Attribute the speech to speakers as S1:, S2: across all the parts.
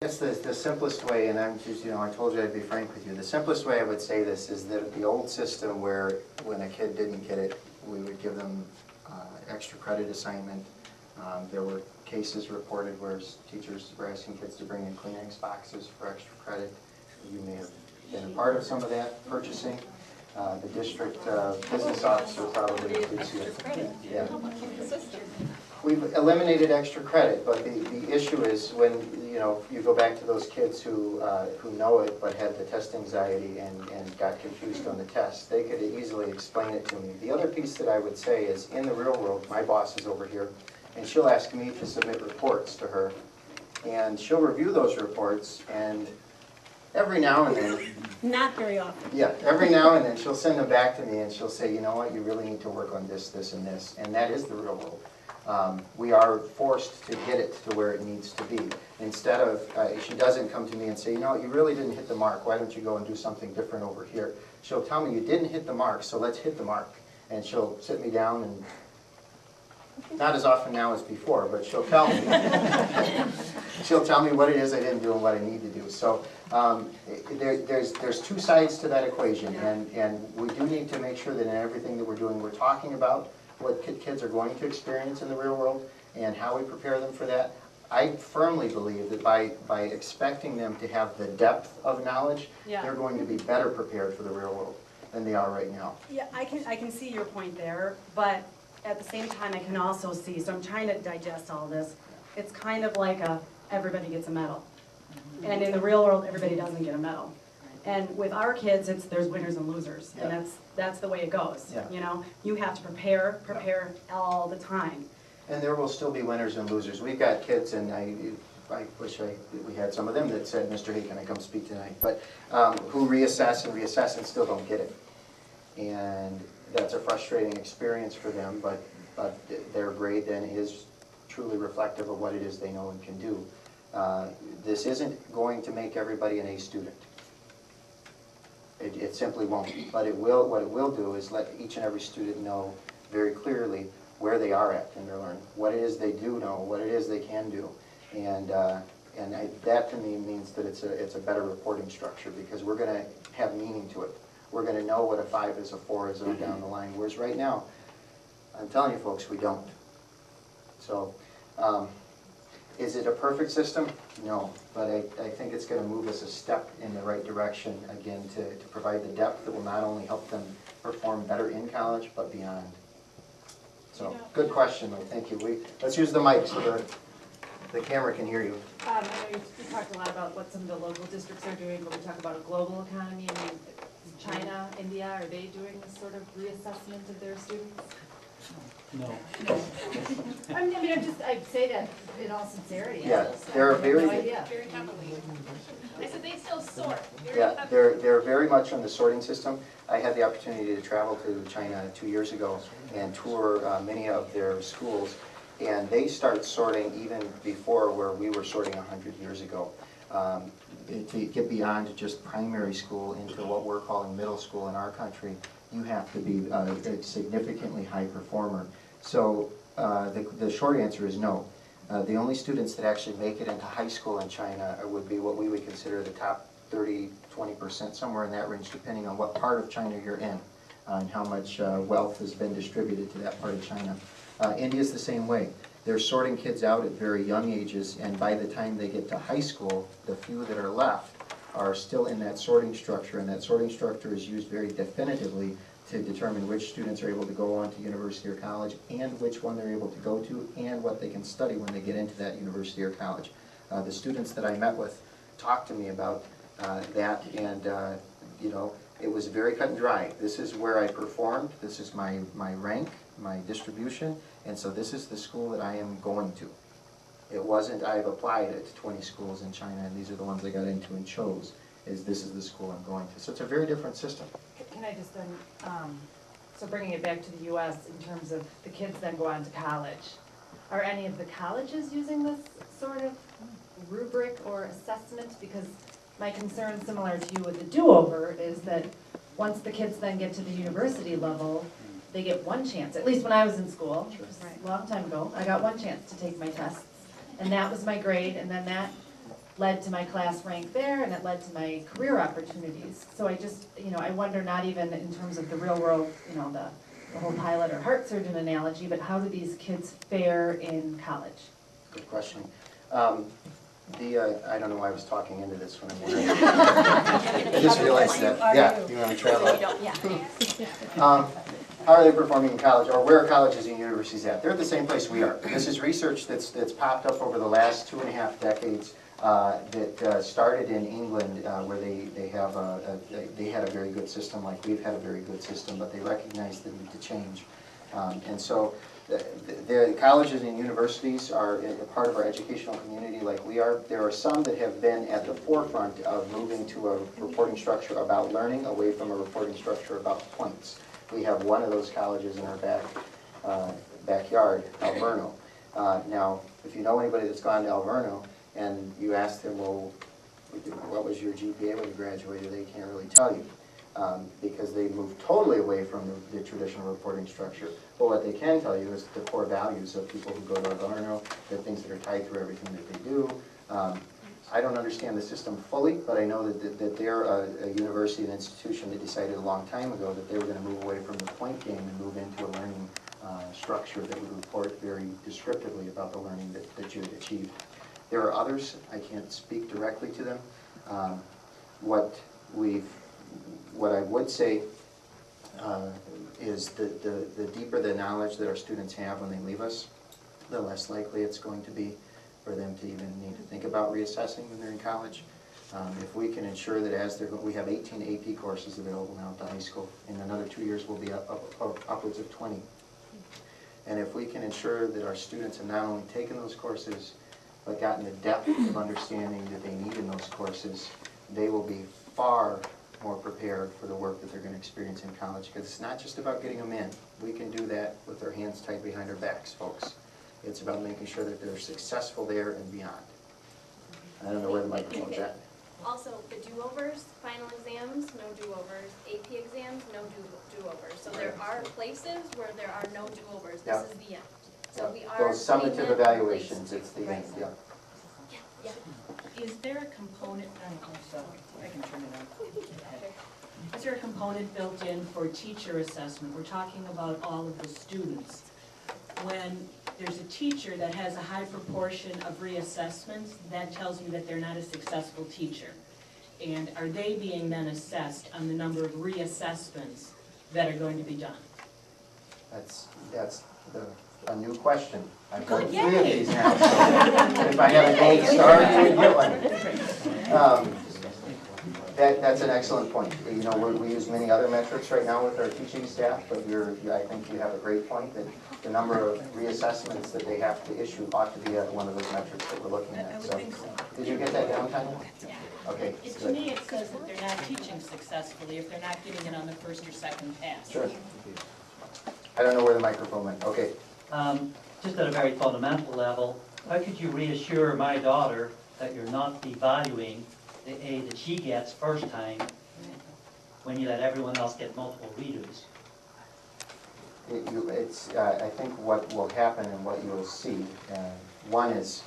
S1: I guess the simplest way, and I'm just, I told you I'd be frank with you, the simplest way I would say this is that the old system where when a kid didn't get it, we would give them extra credit assignment. There were cases reported where teachers were asking kids to bring in Kleenex boxes for extra credit. You may have been a part of some of that purchasing. The district business officer probably includes you. Yeah. We've eliminated extra credit, but the issue is when you go back to those kids who know it but had the test anxiety and got confused on the test, they could easily explain it to me. The other piece that I would say is in the real world, my boss is over here, and she'll ask me to submit reports to her, and she'll review those reports, and every now and then,
S2: not very often.
S1: yeah, every now and then she'll send them back to me and she'll say, you know what, you really need to work on this, this, and this, and that is the real world. We are forced to get it to where it needs to be. Instead of, she doesn't come to me and say, you really didn't hit the mark, why don't you go and do something different over here? She'll tell me, you didn't hit the mark, so let's hit the mark. And she'll sit me down and, not as often now as before, but she'll tell me. She'll tell me what it is I didn't do and what I need to do. So there's two sides to that equation, and we do need to make sure that in everything that we're doing, we're talking about what kids are going to experience in the real world and how we prepare them for that. I firmly believe that by expecting them to have the depth of knowledge, they're going to be better prepared for the real world than they are right now.
S2: Yeah, I can see your point there, but at the same time I can also see, so I'm trying to digest all this, it's kind of like everybody gets a medal. And in the real world, everybody doesn't get a medal. And with our kids, there's winners and losers, and that's the way it goes.
S1: Yeah.
S2: You have to prepare all the time.
S1: And there will still be winners and losers. We've got kids, and I wish we had some of them that said, Mr. Hey, can I come speak tonight? But who reassess and still don't get it. And that's a frustrating experience for them, but their grade then is truly reflective of what it is they know and can do. This isn't going to make everybody an A student. It simply won't. But what it will do is let each and every student know very clearly where they are at in their learning, what it is they do know, what it is they can do. And that to me means that it's a better reporting structure because we're going to have meaning to it. We're going to know what a 5 is, a 4 is, on down the line. Whereas right now, I'm telling you folks, we don't. So, is it a perfect system? No, but I think it's going to move us a step in the right direction, again, to provide the depth that will not only help them perform better in college, but beyond. So, good question, though. Thank you. Let's use the mic so the camera can hear you.
S3: I know you talked a lot about what some of the local districts are doing, but we talk about a global economy. I mean, China, India, are they doing this sort of reassessment of their students?
S4: No.
S3: I mean, I'd say that in all sincerity.
S1: Yeah, they're very.
S3: No idea.
S5: Very heavily. I said they still sort.
S1: Yeah, they're very much on the sorting system. I had the opportunity to travel to China 2 years ago and tour many of their schools, and they start sorting even before where we were sorting 100 years ago. To get beyond just primary school into what we're calling middle school in our country, you have to be a significantly high performer. So the short answer is no. The only students that actually make it into high school in China would be what we would consider the top 30, 20%, somewhere in that range, depending on what part of China you're in and how much wealth has been distributed to that part of China. India's the same way. They're sorting kids out at very young ages, and by the time they get to high school, the few that are left are still in that sorting structure, and that sorting structure is used very definitively to determine which students are able to go on to university or college, and which one they're able to go to, and what they can study when they get into that university or college. The students that I met with talked to me about that, and it was very cut and dry. This is where I performed, this is my rank, my distribution, and so this is the school that I am going to. It wasn't, I've applied to 20 schools in China, and these are the ones I got into and chose, this is the school I'm going to. So it's a very different system.
S3: Can I just then, so bringing it back to the U.S. in terms of the kids then go on to college, are any of the colleges using this sort of rubric or assessment? Because my concern, similar to you with the do-over, is that once the kids then get to the university level, they get one chance. At least when I was in school, a long time ago, I got one chance to take my tests. And that was my grade, and then that led to my class rank there, and it led to my career opportunities. So I just, I wonder, not even in terms of the real world, the whole pilot or heart surgeon analogy, but how do these kids fare in college?
S1: Good question. I don't know why I was talking into this when I just realized that. Yeah, you want to travel?
S2: Yeah.
S1: How are they performing in college, or where are colleges and universities at? They're at the same place we are. This is research that's popped up over the last 2.5 decades that started in England, where they had a very good system, like we've had a very good system, but they recognized the need to change. And so the colleges and universities are a part of our educational community like we are. There are some that have been at the forefront of moving to a reporting structure about learning away from a reporting structure about points. We have one of those colleges in our backyard, Alverno. Now, if you know anybody that's gone to Alverno and you ask them, well, what was your GPA when you graduated, they can't really tell you. Because they moved totally away from the traditional reporting structure. But what they can tell you is the core values of people who go to Alverno, the things that are tied through everything that they do. I don't understand the system fully, but I know that they're a university, an institution that decided a long time ago that they were going to move away from the point game and move into a learning structure that would report very descriptively about the learning that you had achieved. There are others, I can't speak directly to them. What I would say is the deeper the knowledge that our students have when they leave us, the less likely it's going to be for them to even need to think about reassessing when they're in college. If we can ensure that we have 18 AP courses available now at the high school. In another 2 years we'll be upwards of 20. And if we can ensure that our students have not only taken those courses, but gotten the depth of understanding that they need in those courses, they will be far more prepared for the work that they're going to experience in college, because it's not just about getting them in. We can do that with our hands tied behind our backs, folks. It's about making sure that they're successful there and beyond. I don't know where the microphone's at.
S5: Also, the do-overs, final exams, no do-overs, AP exams, no do-overs. So there are places where there are no do-overs. This is the end. So we are
S1: those summative evaluations, it's the end, yeah.
S5: Yeah.
S4: Is there a component, I can turn it on. Is there a component built in for teacher assessment? We're talking about all of the students. When there's a teacher that has a high proportion of reassessments, that tells me that they're not a successful teacher. And are they being then assessed on the number of reassessments that are going to be done?
S1: That's a new question. I've done
S4: Good,
S1: 3 of
S4: yay.
S1: these now, so if I had a gold star, you would get one. That's an excellent point. You know, we use many other metrics right now with our teaching staff, but I think you have a great point that the number of reassessments that they have to issue ought to be one of those metrics that we're looking at.
S4: I would think so.
S1: Did you get that down, Tanya?
S4: Yeah.
S1: Okay.
S4: To me, it says that they're not teaching successfully if they're not getting it on the first or second pass.
S1: Sure. I don't know where the microphone went. Okay.
S6: Just at a very fundamental level, how could you reassure my daughter that you're not devaluing the A that she gets first time when you let everyone else get multiple redos?
S1: I think what will happen and what you will see, one is,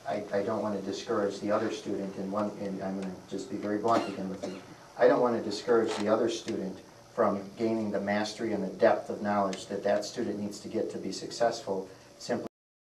S1: I don't want to discourage the other student, and I'm going to just be very blunt again with you. I don't want to discourage the other student from gaining the mastery and the depth of knowledge that student needs to get to be successful, simply